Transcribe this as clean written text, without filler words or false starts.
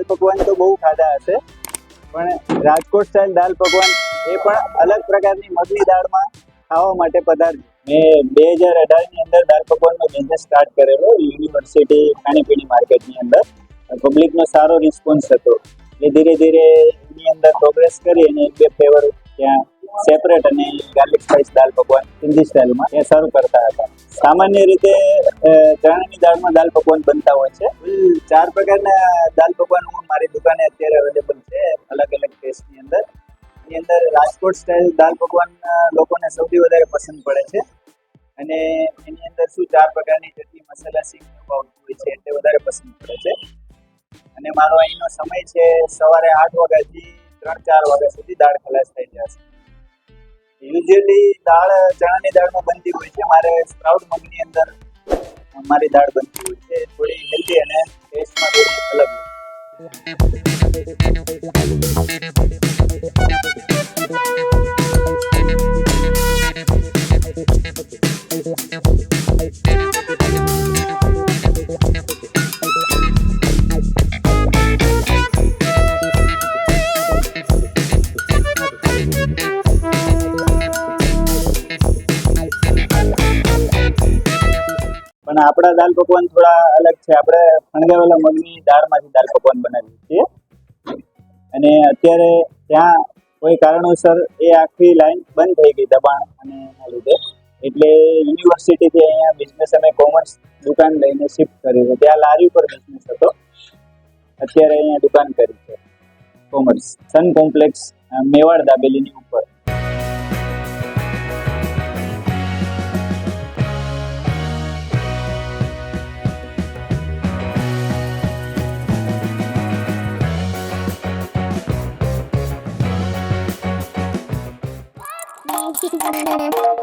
પકવાન તો બહુ ખાધા હશે, પણ રાજકોટ સ્ટાઇલ દાલ પકવાન એ પણ અલગ પ્રકારની મગની દાળમાં ખાવા માટે પધારજો. મેં 2018 ની અંદર દાલ પકવાનનો બિઝનેસ સ્ટાર્ટ કરેલો યુનિવર્સિટી ખાણીપીણી માર્કેટની અંદર. પબ્લિકનો સારો રિસ્પોન્સ હતો એટલે ધીરે ધીરે એની અંદર પ્રોગ્રેસ કરી અને 1-2 ફ્લેવર ત્યાં સેપરેટ અને ગાર્લિક સ્પાઇસ દાલ પકવાન સિંધી સ્ટાઇલમાં એ શરૂ કરતા હતા. સામાન્ય રીતે ચણાની દાળમાં દાલ પકવાન બનતા હોય છે. 4 પ્રકારના દાલ પકવાન મારી દુકાને અત્યારે અવેલેબલ છે અલગ અલગ ટેસ્ટની અંદર. એની અંદર રાજકોટ સ્ટાઇલ દાલ પકવાન લોકોને સૌથી વધારે પસંદ પડે છે અને એની અંદર શું 4 પ્રકારની ચટણી મસાલા સિંગ આવતું હોય છે એટલે વધારે પસંદ પડે છે. અને મારો અહીંનો સમય છે સવારે 8 વાગ્યાથી 3-4 વાગ્યા સુધી દાળ ખલાસ થઈ જશે. યુઝ્યુઅલી દાળ ચણાની દાળમાં બનતી હોય છે, મારે સ્પ્રાઉટ મગની અંદર મારી દાળ બનતી હોય છે, થોડી હેલ્ધી અને ટેસ્ટમાં થોડી અલગ. પણ આપણા દાલ પકવાન થોડા અલગ છે. આપણે ફણગાવેલા મગની દાળમાંથી દાલ પકવાન બનાવીએ છીએ અને અત્યારે ત્યાં કોઈ કારણોસર એ આખી લાઈન બંધ થઈ ગઈ દબાણ અને એના લીધે, એટલે યુનિવર્સિટીથી અહીંયા બિઝનેસ અમે કોમર્સ દુકાન લઈને શિફ્ટ કર્યું છે. ત્યાં લારી ઉપર બિઝનેસ હતો, અત્યારે અહીંયા દુકાન કરી છે કોમર્સ સન કોમ્પ્લેક્સ મેવાડ દાબેલીની ઉપર. Thank you.